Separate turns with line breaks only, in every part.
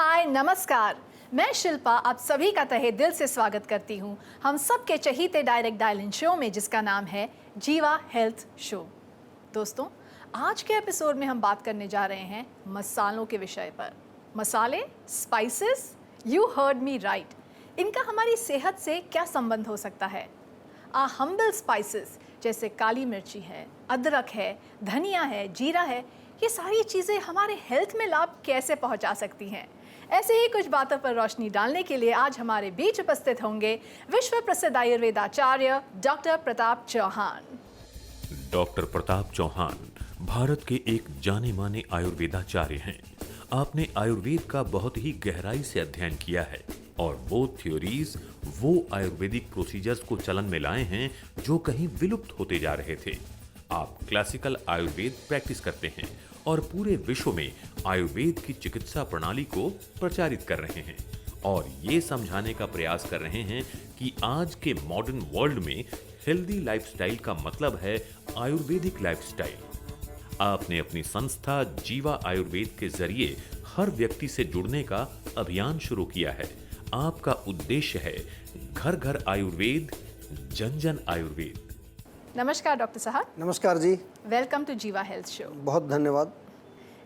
हाय नमस्कार, मैं शिल्पा आप सभी का तहे दिल से स्वागत करती हूँ हम सबके चहीते डायरेक्ट डायलिन शो में, जिसका नाम है जीवा हेल्थ शो। दोस्तों, आज के एपिसोड में हम बात करने जा रहे हैं मसालों के विषय पर। मसाले, spices, you heard me right. इनका हमारी सेहत से क्या संबंध हो सकता है? हम्बल स्पाइसेस जैसे काली मिर्ची है, अदरक है, धनिया है, जीरा है, ये सारी चीज़ें हमारे हेल्थ में लाभ कैसे पहुंचा सकती हैं? ऐसे ही कुछ बातों पर रोशनी डालने के लिए आज हमारे बीच उपस्थित होंगे विश्व प्रसिद्ध आयुर्वेदाचार्य डॉक्टर प्रताप चौहान।
डॉक्टर प्रताप चौहान भारत के एक जाने माने आयुर्वेदाचार्य हैं। आपने आयुर्वेद का बहुत ही गहराई से अध्ययन किया है और वो थ्योरीज, वो आयुर्वेदिक प्रोसीजर्स को चलन में लाए हैं जो कहीं विलुप्त होते जा रहे थे। आप क्लासिकल आयुर्वेद प्रैक्टिस करते हैं और पूरे विश्व में आयुर्वेद की चिकित्सा प्रणाली को प्रचारित कर रहे हैं और ये समझाने का प्रयास कर रहे हैं कि आज के मॉडर्न वर्ल्ड में हेल्दी लाइफस्टाइल का मतलब है आयुर्वेदिक लाइफस्टाइल। आपने अपनी संस्था जीवा आयुर्वेद के जरिए हर व्यक्ति से जुड़ने का अभियान शुरू किया है। आपका उद्देश्य है घर घर आयुर्वेद, जन जन आयुर्वेद।
नमस्कार डॉक्टर साहब।
नमस्कार जी।
वेलकम टू जीवा हेल्थ शो।
बहुत धन्यवाद।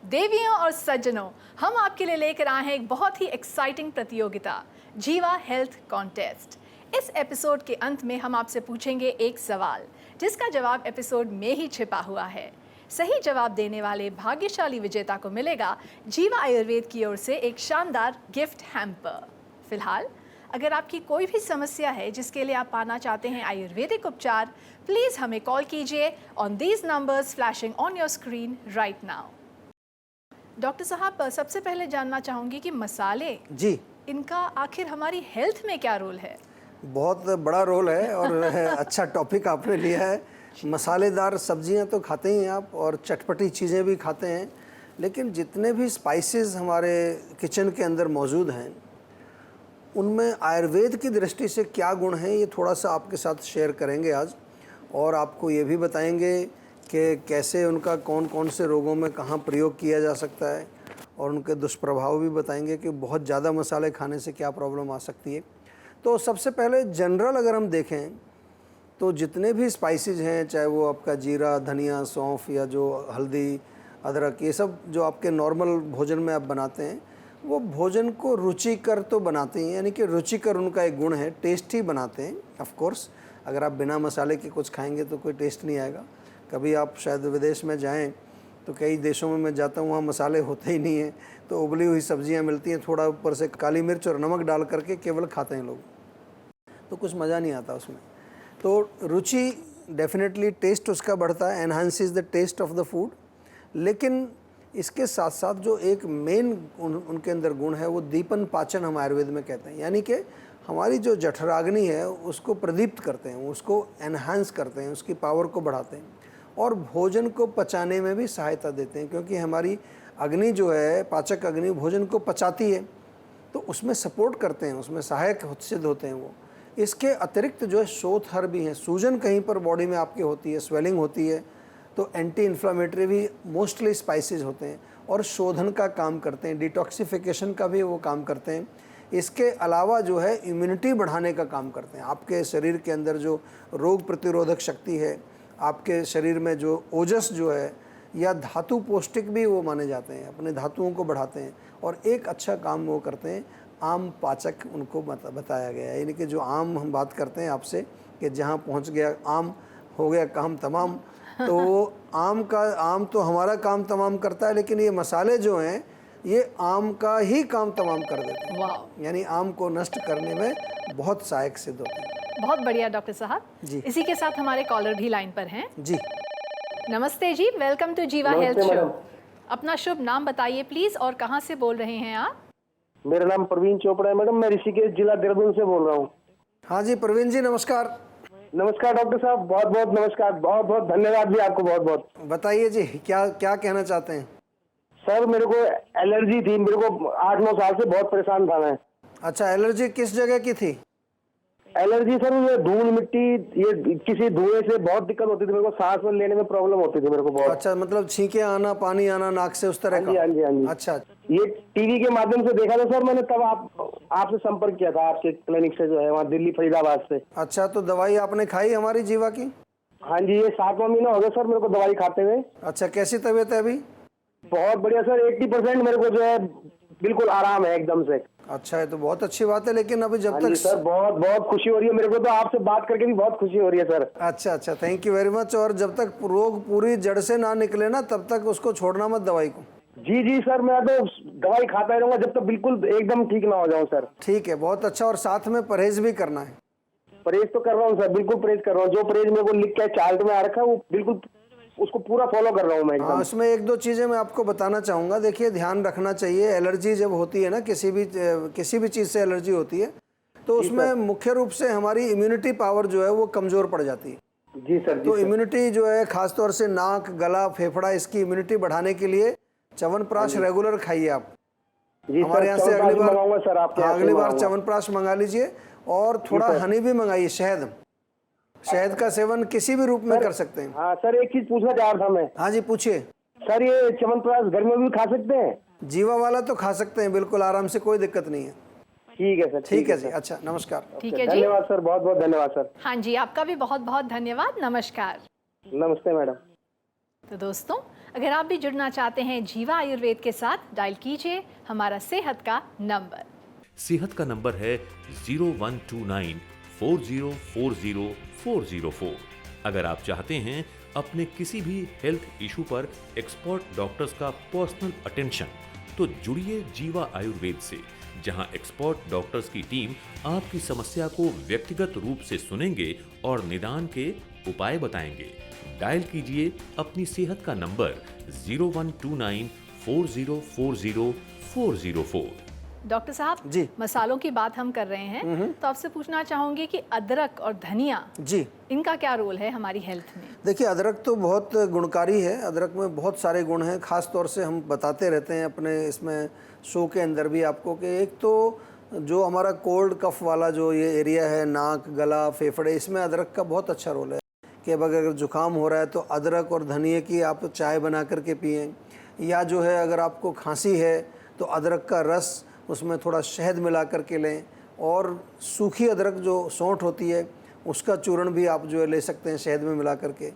देवियों और सज्जनों, हम आपके लिए लेकर आए हैं एक बहुत ही एक्साइटिंग प्रतियोगिता, जीवा हेल्थ कॉन्टेस्ट। इस एपिसोड के अंत में हम आपसे पूछेंगे एक सवाल जिसका जवाब एपिसोड में ही छिपा हुआ है। सही जवाब देने वाले भाग्यशाली विजेता को मिलेगा जीवा आयुर्वेद की ओर से एक शानदार गिफ्ट हैम्पर। फिलहाल अगर आपकी कोई भी समस्या है जिसके लिए आप पाना चाहते हैं आयुर्वेदिक उपचार, प्लीज़ हमें कॉल कीजिए on these numbers flashing on your screen right now. Doctor साहब, सबसे पहले जानना चाहूँगी कि मसाले
जी,
इनका आखिर हमारी हेल्थ में क्या रोल है?
बहुत बड़ा रोल है और अच्छा टॉपिक आपने लिया है। मसालेदार सब्जियां तो खाते ही हैं आप और चटपटी चीज़ें भी खाते हैं, लेकिन जितने भी स्पाइसेस हमारे किचन के अंदर मौजूद हैं उनमें आयुर्वेद की दृष्टि से क्या गुण हैं, ये थोड़ा सा आपके साथ शेयर करेंगे आज। और आपको ये भी बताएंगे कि कैसे उनका कौन कौन से रोगों में कहाँ प्रयोग किया जा सकता है और उनके दुष्प्रभाव भी बताएंगे कि बहुत ज़्यादा मसाले खाने से क्या प्रॉब्लम आ सकती है। तो सबसे पहले जनरल अगर हम देखें तो जितने भी स्पाइसेस हैं, चाहे वो आपका जीरा, धनिया, सौंफ या जो हल्दी, अदरक, ये सब जो आपके नॉर्मल भोजन में आप बनाते हैं वो भोजन को रुचिकर तो बनाते हैं, यानी कि रुचिकर उनका एक गुण है, टेस्टी बनाते हैं। ऑफ कोर्स अगर आप बिना मसाले के कुछ खाएंगे तो कोई टेस्ट नहीं आएगा। कभी आप शायद विदेश में जाएं तो कई देशों में मैं जाता हूँ, वहाँ मसाले होते ही नहीं हैं, तो उबली हुई सब्जियाँ मिलती हैं, थोड़ा ऊपर से काली मिर्च और नमक डाल करके केवल खाते हैं लोग, तो कुछ मज़ा नहीं आता उसमें। तो रुचि डेफिनेटली, टेस्ट उसका बढ़ता है, enhances the taste of the food. लेकिन इसके साथ साथ जो एक मेन उनके अंदर गुण है वो दीपन पाचन हम आयुर्वेद में कहते हैं, यानी कि हमारी जो जठराग्नि है उसको प्रदीप्त करते हैं, उसको एनहांस करते हैं, उसकी पावर को बढ़ाते हैं और भोजन को पचाने में भी सहायता देते हैं, क्योंकि हमारी अग्नि जो है, पाचक अग्नि, भोजन को पचाती है, तो उसमें सपोर्ट करते हैं, उसमें सहायक सिद्ध होते हैं वो। इसके अतिरिक्त जो है शोथहर भी हैं, सूजन कहीं पर बॉडी में आपके होती है, स्वेलिंग होती है, तो एंटी इन्फ्लामेटरी भी मोस्टली स्पाइसेस होते हैं और शोधन का काम करते हैं, डिटॉक्सिफिकेशन का भी वो काम करते हैं। इसके अलावा जो है इम्यूनिटी बढ़ाने का काम करते हैं। आपके शरीर के अंदर जो रोग प्रतिरोधक शक्ति है, आपके शरीर में जो ओजस जो है या धातु पौष्टिक भी वो माने जाते हैं, अपने धातुओं को बढ़ाते हैं और एक अच्छा काम वो करते हैं, आम पाचक उनको बताया गया है। यानी कि जो आम हम बात करते हैं आपसे कि जहाँ पहुँच गया आम, हो गया काम तमाम। तो आम तो हमारा काम तमाम करता है, लेकिन ये मसाले जो हैं ये आम का ही काम तमाम कर देते हैं, यानी आम को नष्ट करने में बहुत सहायक सिद्ध होते हैं।
बहुत बढ़िया डॉक्टर साहब जी। इसी के साथ हमारे कॉलर भी लाइन पर हैं
जी।
नमस्ते जी, वेलकम टू जीवा हेल्थ शो। अपना शुभ नाम बताइए प्लीज और कहाँ से बोल रहे हैं आप?
मेरा नाम प्रवीण चोपड़ा है मैडम, मैं ऋषिकेश जिला देहरादून से बोल रहा हूँ।
हाँ जी प्रवीण जी, नमस्कार।
नमस्कार डॉक्टर साहब, बहुत बहुत नमस्कार, बहुत बहुत धन्यवाद भी आपको, बहुत बहुत।
बताइए जी, क्या क्या कहना चाहते हैं?
सर मेरे को एलर्जी थी, मेरे को 8-9 साल से बहुत परेशान था मैं।
अच्छा, एलर्जी किस जगह की थी?
एलर्जी सर, ये धूल मिट्टी, ये किसी धुएं से बहुत दिक्कत होती थी मेरे को, सांस में लेने में प्रॉब्लम होती थी मेरे को बहुत।
अच्छा, मतलब छींके आना, पानी आना नाक से, उस तरह
हाँ जी, हाँ जी, हाँ जी।
का? अच्छा।
ये टीवी के माध्यम से देखा था सर मैंने, तब आपसे संपर्क किया था, आपके क्लिनिक से जो है वहाँ दिल्ली फरीदाबाद से।
अच्छा, तो दवाई आपने खाई हमारी जीवा की?
हाँ जी, ये 7वां महीना हो गया सर मेरे को दवाई खाते हुए।
अच्छा, कैसी तबीयत है अभी?
बहुत बढ़िया सर, 80% मेरे को जो है बिल्कुल आराम है एकदम से।
अच्छा, है तो बहुत अच्छी बात है, लेकिन अभी जब
हाँ
तक
जी सर, बहुत बहुत खुशी हो रही है मेरे को, तो आपसे बात करके भी बहुत खुशी हो रही है सर।
अच्छा अच्छा, थैंक यू वेरी मच। और जब तक रोग पूरी जड़ से ना निकले ना, तब तक उसको छोड़ना मत दवाई को।
जी जी सर, मैं तो दवाई खाता ही रहूंगा जब तक बिल्कुल एकदम ठीक ना हो जाऊं सर।
ठीक है, बहुत अच्छा। और साथ में परहेज भी करना है।
परहेज तो कर रहा हूँ सर, बिल्कुल परहेज कर रहा हूँ। जो परहेज मेरे को लिख के चार्ट में आ रखा है वो बिल्कुल उसको पूरा फॉलो कर रहा हूँ मैं
हाँ,
एकदम।
इसमें एक दो चीज़ें मैं आपको बताना चाहूँगा। देखिए, ध्यान रखना चाहिए, एलर्जी जब होती है ना, किसी भी चीज़ से एलर्जी होती है, तो उसमें मुख्य रूप से हमारी इम्यूनिटी पावर जो है वो कमज़ोर पड़ जाती है।
जी सर।
तो इम्यूनिटी जो है, खासतौर से नाक, गला, फेफड़ा, इसकी इम्यूनिटी बढ़ाने के लिए च्यवनप्राश रेगुलर खाइए आप।
जी
हमारे यहाँ से अगली बार
मंगाऊंगा सर, आपके यहाँ से
अगली बार
मंगाऊंगा।
च्यवनप्राश मंगा लीजिए। और थोड़ा हनी भी मंगाइए, शहद का सेवन किसी भी रूप में कर सकते हैं।
हाँ सर, एक चीज पूछना चाह रहा था मैं।
हाँ जी, पूछिए।
सर, ये च्यवनप्राश घर में भी खा सकते हैं?
जीवा वाला तो खा सकते हैं, बिल्कुल आराम से, कोई दिक्कत नहीं है।
ठीक है सर।
ठीक है जी, अच्छा, नमस्कार।
ठीक है जी।
धन्यवाद सर, बहुत बहुत धन्यवाद सर।
हाँ जी, आपका भी बहुत बहुत धन्यवाद। नमस्कार।
नमस्ते मैडम।
तो दोस्तों, अगर आप भी जुड़ना चाहते हैं जीवा आयुर्वेद के साथ, डायल कीजिए हमारा सेहत का नंबर।
सेहत का नंबर है 012940400404। अगर आप चाहते हैं अपने किसी भी हेल्थ इशू पर एक्सपर्ट डॉक्टर्स का पर्सनल अटेंशन, तो जुड़िए जीवा आयुर्वेद से, जहां एक्सपर्ट डॉक्टर्स की टीम आपकी समस्या को व्यक्तिगत रूप से सुनेंगे और निदान के उपाय बताएंगे। डायल कीजिए अपनी सेहत का नंबर 012940400404।
डॉक्टर साहब
जी,
मसालों की बात हम कर रहे हैं, तो आपसे पूछना चाहूंगी कि अदरक और धनिया,
जी,
इनका क्या रोल है हमारी हेल्थ में?
देखिए, अदरक तो बहुत गुणकारी है। अदरक में बहुत सारे गुण हैं। ख़ास तौर से हम बताते रहते हैं अपने इसमें शो के अंदर भी आपको, कि एक तो जो हमारा कोल्ड कफ वाला जो ये एरिया है, नाक, गला, फेफड़े, इसमें अदरक का बहुत अच्छा रोल है। कि अब अगर जुकाम हो रहा है तो अदरक और धनिए की आप चाय बना करके पिएं, या जो है अगर आपको खांसी है तो अदरक का रस, उसमें थोड़ा शहद मिला करके लें। और सूखी अदरक जो सौंठ होती है, उसका चूर्ण भी आप जो है ले सकते हैं शहद में मिला करके।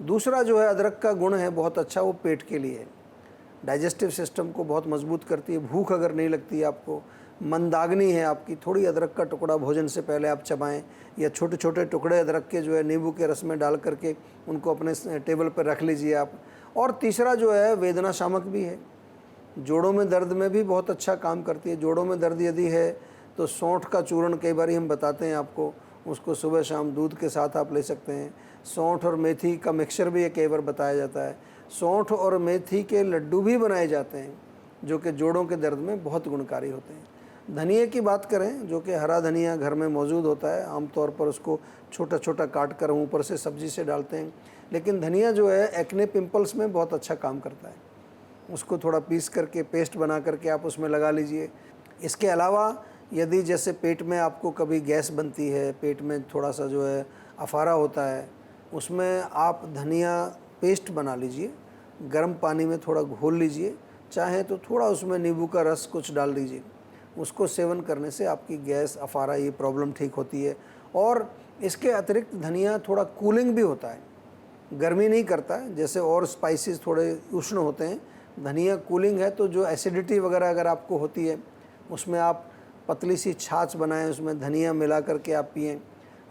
दूसरा जो है अदरक का गुण है बहुत अच्छा, वो पेट के लिए है, डाइजेस्टिव सिस्टम को बहुत मजबूत करती है। भूख अगर नहीं लगती है आपको, मंदाग्नि है आपकी, थोड़ी अदरक का टुकड़ा भोजन से पहले आप चबाएं, या छोटे छोटे टुकड़े अदरक के जो है नींबू के रस में डाल करके उनको अपने टेबल पर रख लीजिए आप। और तीसरा जो है वेदना शामक भी है, जोड़ों में दर्द में भी बहुत अच्छा काम करती है। जोड़ों में दर्द यदि है तो सौंठ का चूर्ण कई बार हम बताते हैं आपको, उसको सुबह शाम दूध के साथ आप ले सकते हैं। सौंठ और मेथी का मिक्सचर भी कई बार बताया जाता है। सौंठ और मेथी के लड्डू भी बनाए जाते हैं, जो कि जोड़ों के दर्द में बहुत गुणकारी होते हैं। धनिए की बात करें, जो कि हरा धनिया घर में मौजूद होता है, आमतौर पर उसको छोटा छोटा काट कर ऊपर से सब्जी से डालते हैं। लेकिन धनिया जो है एक्ने पिंपल्स में बहुत अच्छा काम करता है। उसको थोड़ा पीस करके पेस्ट बना करके आप उसमें लगा लीजिए। इसके अलावा यदि जैसे पेट में आपको कभी गैस बनती है, पेट में थोड़ा सा जो है अफारा होता है, उसमें आप धनिया पेस्ट बना लीजिए, गर्म पानी में थोड़ा घोल लीजिए, चाहे तो थोड़ा उसमें नींबू का रस कुछ डाल दीजिए। उसको सेवन करने से आपकी गैस, अफारा, ये प्रॉब्लम ठीक होती है। और इसके अतिरिक्त धनिया थोड़ा कूलिंग भी होता है, गर्मी नहीं करता है, जैसे और स्पाइसेस थोड़े उष्ण होते हैं, धनिया कूलिंग है। तो जो एसिडिटी वगैरह अगर आपको होती है, उसमें आप पतली सी छाछ बनाएं, उसमें धनिया मिला करके आप पिएं।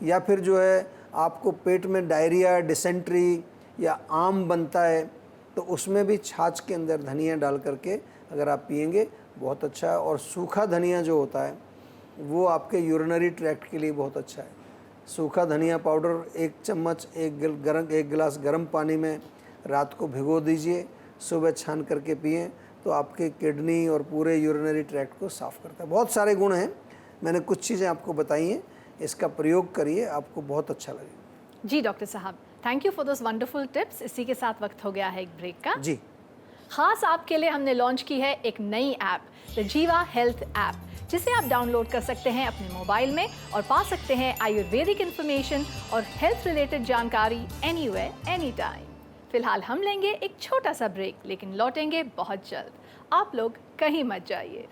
या फिर जो है आपको पेट में डायरिया, डिसेंट्री या आम बनता है, तो उसमें भी छाछ के अंदर धनिया डाल करके अगर आप पिएंगे, बहुत अच्छा है। और सूखा धनिया जो होता है वो आपके यूरिनरी ट्रैक्ट के लिए बहुत अच्छा है। सूखा धनिया पाउडर 1 चम्मच एक गिलास गर्म पानी में रात को भिगो दीजिए, सुबह छान करके पिएं, तो आपके किडनी और पूरे यूरिनरी ट्रैक्ट को साफ़ करता है। बहुत सारे गुण हैं, मैंने कुछ चीज़ें आपको बताई हैं, इसका प्रयोग करिए, आपको बहुत अच्छा लगेगा।
जी डॉक्टर साहब, thank you for those wonderful tips. इसी के साथ वक्त हो गया है एक ब्रेक का।
जी।
खास आपके लिए हमने लॉन्च की है एक नई ऐप, द जीवा हेल्थ ऐप, जिसे आप डाउनलोड कर सकते हैं अपने मोबाइल में और पा सकते हैं आयुर्वेदिक इन्फॉर्मेशन और हेल्थ रिलेटेड जानकारी एनीवेयर एनी टाइम। फिलहाल हम लेंगे एक छोटा सा ब्रेक, लेकिन लौटेंगे बहुत जल्द। आप लोग कहीं मत जाइए।